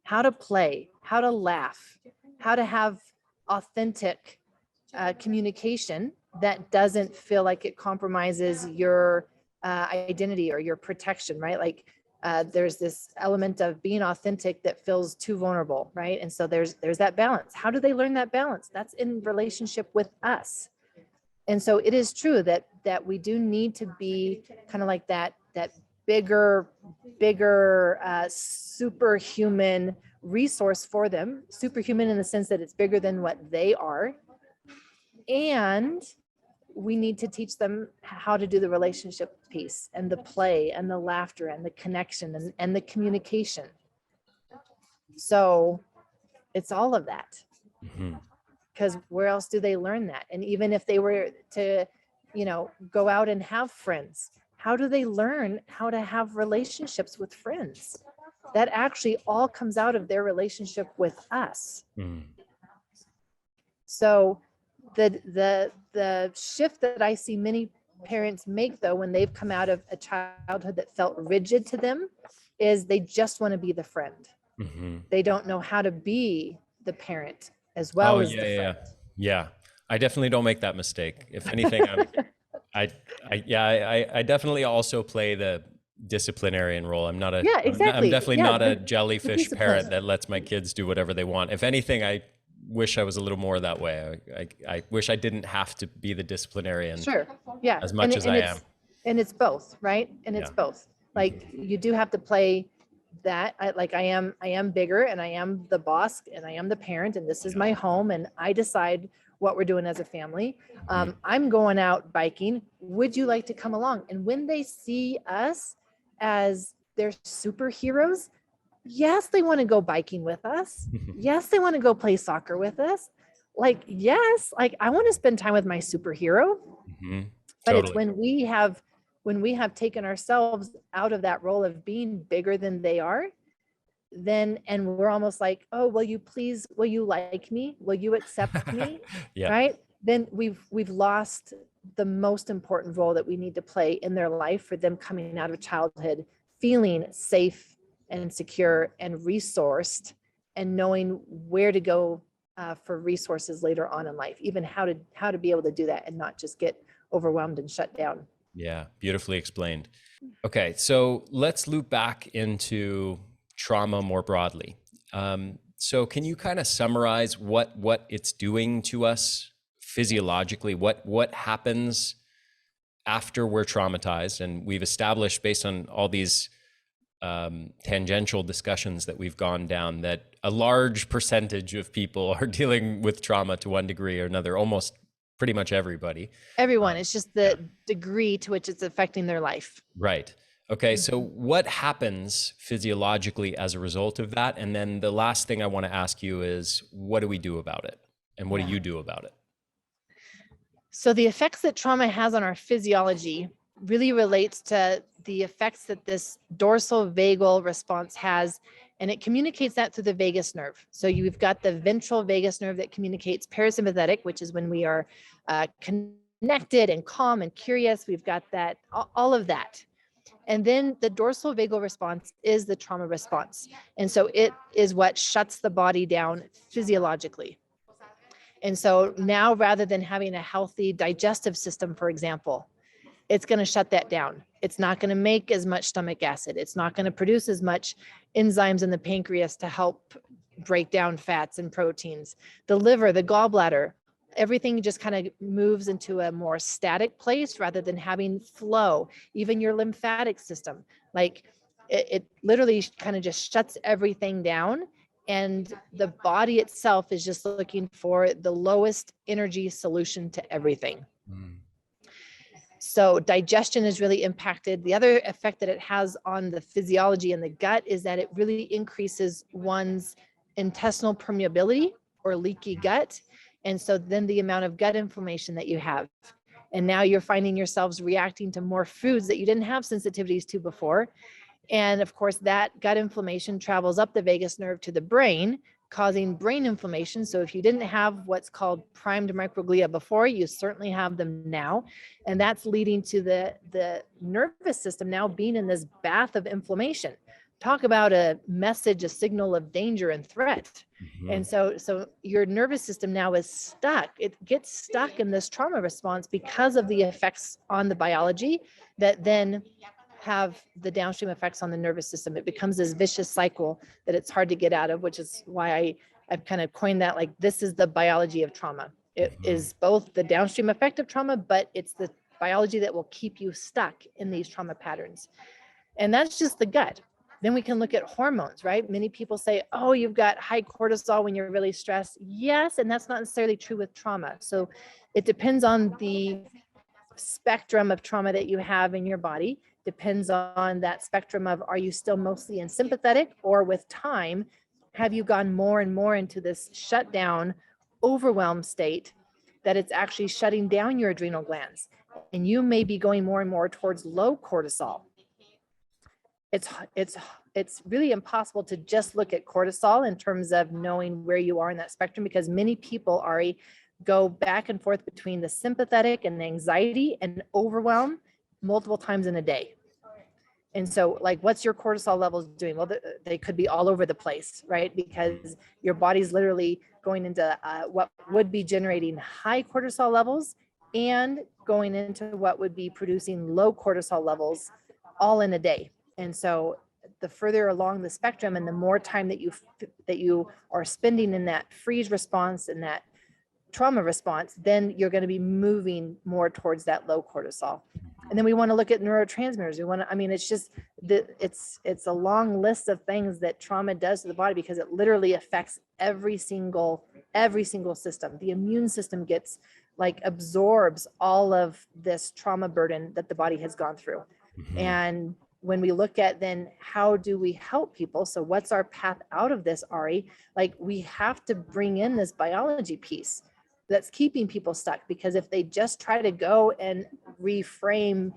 how to play, how to laugh, how to have authentic communication that doesn't feel like it compromises your identity or your protection, right? Like there's this element of being authentic that feels too vulnerable, right? And so there's that balance. How do they learn that balance? That's in relationship with us. And so it is true that we do need to be kind of like that bigger superhuman resource for them, superhuman in the sense that it's bigger than what they are. And we need to teach them how to do the relationship piece and the play and the laughter and the connection and the communication. So it's all of that, Mhm. because where else do they learn that? And even if they were to, go out and have friends, how do they learn how to have relationships with friends? That actually all comes out of their relationship with us. Mm. So the shift that I see many parents make, though, when they've come out of a childhood that felt rigid to them, is they just want to be the friend. Mhm. They don't know how to be the parent as Oh, well as yeah, the yeah, friend. yeah. I definitely don't make that mistake. If anything, I definitely also play the disciplinarian role. Yeah, I'm exactly. definitely Yeah, not a the jellyfish discipline. parent that lets my kids do whatever they want. If anything, I wish I was a little more that way. I wish I didn't have to be the disciplinarian Sure. Yeah. as much as I am. And it's both, right? And it's Yeah. both. Like you do have to play that. I am bigger, and I am the boss, and I am the parent, and this is my home, and I decide what we're doing as a family. I'm going out biking. Would you like to come along? And when they see us as their superheroes, yes, they want to go biking with us. Yes, they want to go play soccer with us. Like, yes, like I want to spend time with my superhero. But it's Totally. when we have taken ourselves out of that role of being bigger than they are, then, and we're almost like, oh, will you like me? Will you accept me? Yeah. Right? Then we've lost the most important role that we need to play in their life for them coming out of childhood, feeling safe and secure and resourced, and knowing where to go for resources later on in life, even how to be able to do that and not just get overwhelmed and shut down. Yeah, beautifully explained. Okay, so let's loop back into trauma more broadly. So can you kind of summarize what it's doing to us physiologically? What happens after we're traumatized? And we've established, based on all these tangential discussions that we've gone down, that a large percentage of people are dealing with trauma to one degree or another, almost pretty much everybody. Everyone, it's just the degree to which it's affecting their life. Right. Okay. So what happens physiologically as a result of that? And then the last thing I want to ask you is, what do we do about it? And what do you do about it? So the effects that trauma has on our physiology really relates to the effects that this dorsal vagal response has, and it communicates that through the vagus nerve. So you've got the ventral vagus nerve that communicates parasympathetic, which is when we are connected and calm and curious. We've got that, all of that. And then the dorsal vagal response is the trauma response. And so it is what shuts the body down physiologically. And so now, rather than having a healthy digestive system, for example, it's going to shut that down. It's not going to make as much stomach acid. It's not going to produce as much enzymes in the pancreas to help break down fats and proteins. The liver, the gallbladder, everything just kind of moves into a more static place rather than having flow. Even your lymphatic system, like it literally kind of just shuts everything down. And the body itself is just looking for the lowest energy solution to everything. So digestion is really impacted. The other effect that it has on the physiology and the gut is that it really increases one's intestinal permeability or leaky gut. And so then the amount of gut inflammation that you have. And now you're finding yourselves reacting to more foods that you didn't have sensitivities to before. And of course, that gut inflammation travels up the vagus nerve to the brain, causing brain inflammation. So if you didn't have what's called primed microglia before, you certainly have them now. And that's leading to the nervous system now being in this bath of inflammation. Talk about a message, a signal of danger and threat. And so your nervous system now is stuck. It gets stuck in this trauma response because of the effects on the biology that then have the downstream effects on the nervous system. It becomes this vicious cycle that it's hard to get out of, which is why I've kind of coined that, like, this is the biology of trauma. It is both the downstream effect of trauma, but it's the biology that will keep you stuck in these trauma patterns. And that's just the gut. Then we can look at hormones, right? Many people say, oh, you've got high cortisol when you're really stressed. Yes, and that's not necessarily true with trauma. So it depends on the spectrum of trauma that you have in your body. Depends on that spectrum of, are you still mostly in sympathetic, or with time, have you gone more and more into this shutdown, overwhelmed state that it's actually shutting down your adrenal glands? And you may be going more and more towards low cortisol. It's really impossible to just look at cortisol in terms of knowing where you are in that spectrum, because many people, Ari, go back and forth between the sympathetic and the anxiety and overwhelm multiple times in a day. And so, like, what's your cortisol levels doing? Well, they could be all over the place, right? Because your body's literally going into what would be generating high cortisol levels and going into what would be producing low cortisol levels all in a day. And so the further along the spectrum and the more time that you are spending in that freeze response and that trauma response, then you're going to be moving more towards that low cortisol. And then we want to look at neurotransmitters. We want to, I mean, it's just it's a long list of things that trauma does to the body, because it literally affects every single system. The immune system gets, like, absorbs all of this trauma burden that the body has gone through. And when we look at then how do we help people, so what's our path out of this, Ari? Like, we have to bring in this biology piece that's keeping people stuck, because if they just try to go and reframe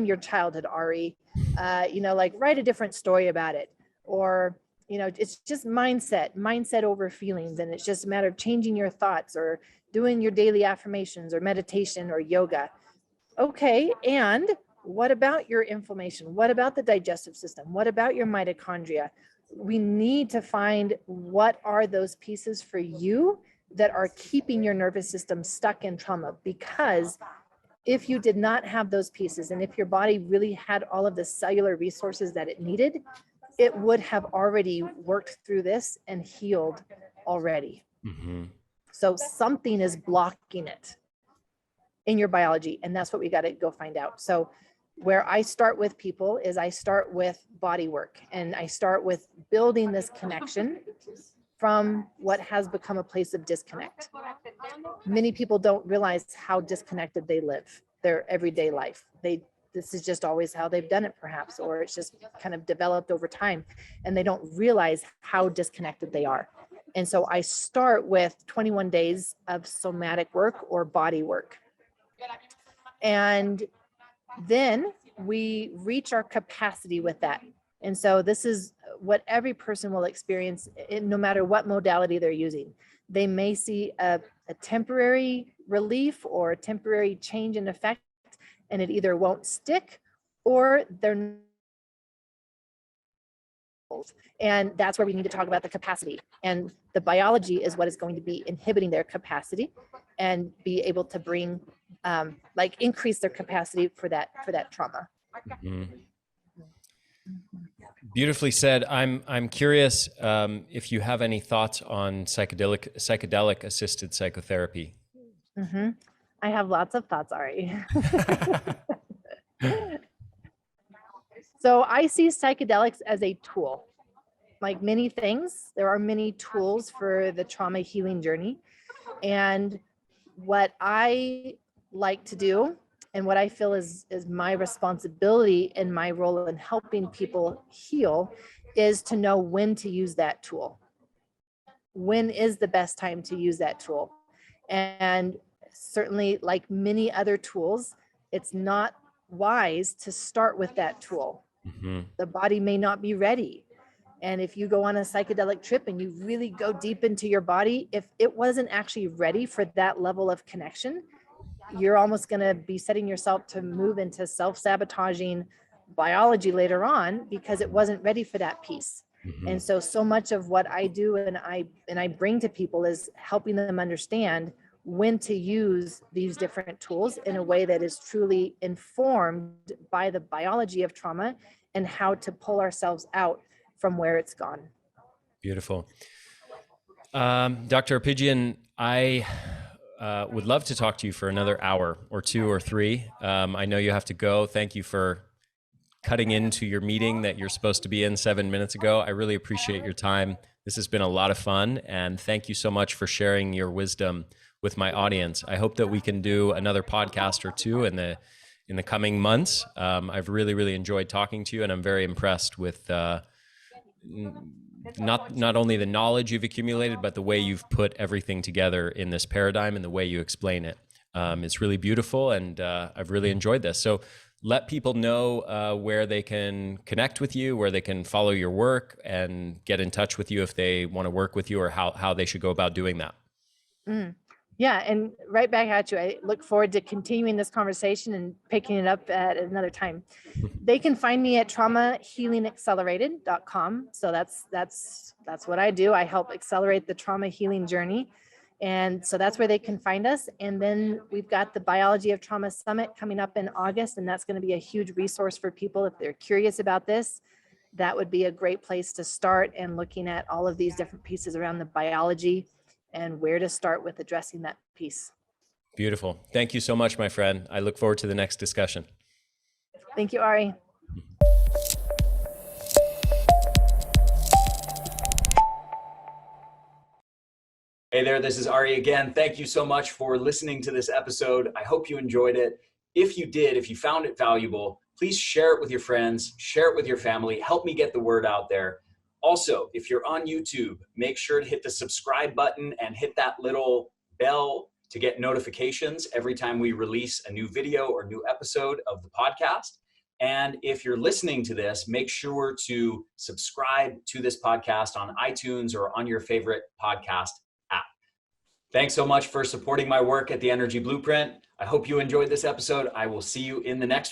your childhood, Ari, like, write a different story about it, or it's just mindset over feelings, and it's just a matter of changing your thoughts or doing your daily affirmations or meditation or yoga. Okay, and what about your inflammation? What about the digestive system? What about your mitochondria? We need to find what are those pieces for you that are keeping your nervous system stuck in trauma. Because if you did not have those pieces, and if your body really had all of the cellular resources that it needed, it would have already worked through this and healed already. So something is blocking it in your biology, and that's what we got to go find out. So where I start with people is I start with body work, and I start with building this connection from what has become a place of disconnect. Many people don't realize how disconnected they live their everyday life. This is just always how they've done it, perhaps, or it's just kind of developed over time, and they don't realize how disconnected they are. And so I start with 21 days of somatic work or body work. And then we reach our capacity with that. And so this is what every person will experience, no matter what modality they're using. They may see a temporary relief or a temporary change in effect, and it either won't stick or they're. And that's where we need to talk about the capacity. And the biology is what is going to be inhibiting their capacity and be able to bring, increase their capacity for that trauma. Beautifully said. I'm curious if you have any thoughts on psychedelic-assisted psychotherapy. I have lots of thoughts, Ari. So I see psychedelics as a tool. Like many things, there are many tools for the trauma healing journey. And what I like to do, and what I feel is my responsibility and my role in helping people heal, is to know when to use that tool. When is the best time to use that tool? And certainly, like many other tools, it's not wise to start with that tool. The body may not be ready. And if you go on a psychedelic trip and you really go deep into your body, if it wasn't actually ready for that level of connection, you're almost going to be setting yourself to move into self-sabotaging biology later on, because it wasn't ready for that piece. And so much of what I do and I bring to people is helping them understand when to use these different tools in a way that is truly informed by the biology of trauma and how to pull ourselves out from where it's gone. Beautiful. Dr. Apigian, I would love to talk to you for another hour or two or three. I know you have to go. Thank you for cutting into your meeting that you're supposed to be in 7 minutes ago. I really appreciate your time. This has been a lot of fun, and thank you so much for sharing your wisdom with my audience. I hope that we can do another podcast or two in the coming months. I've really enjoyed talking to you, and I'm very impressed with not only the knowledge you've accumulated, but the way you've put everything together in this paradigm and the way you explain it. It's really beautiful, and I've really enjoyed this. So let people know where they can connect with you, where they can follow your work and get in touch with you if they want to work with you, or how they should go about doing that. Yeah, and right back at you. I look forward to continuing this conversation and picking it up at another time. They can find me at traumahealingaccelerated.com. So that's what I do. I help accelerate the trauma healing journey. And so that's where they can find us. And then we've got the Biology of Trauma Summit coming up in August, and that's going to be a huge resource for people if they're curious about this. That would be a great place to start, and looking at all of these different pieces around the biology and where to start with addressing that piece. Beautiful. Thank you so much, my friend. I look forward to the next discussion. Thank you, Ari. Hey there, this is Ari again. Thank you so much for listening to this episode. I hope you enjoyed it. If you did, if you found it valuable, please share it with your friends, share it with your family, help me get the word out there. Also, if you're on YouTube, make sure to hit the subscribe button and hit that little bell to get notifications every time we release a new video or new episode of the podcast. And if you're listening to this, make sure to subscribe to this podcast on iTunes or on your favorite podcast app. Thanks so much for supporting my work at the Energy Blueprint. I hope you enjoyed this episode. I will see you in the next one.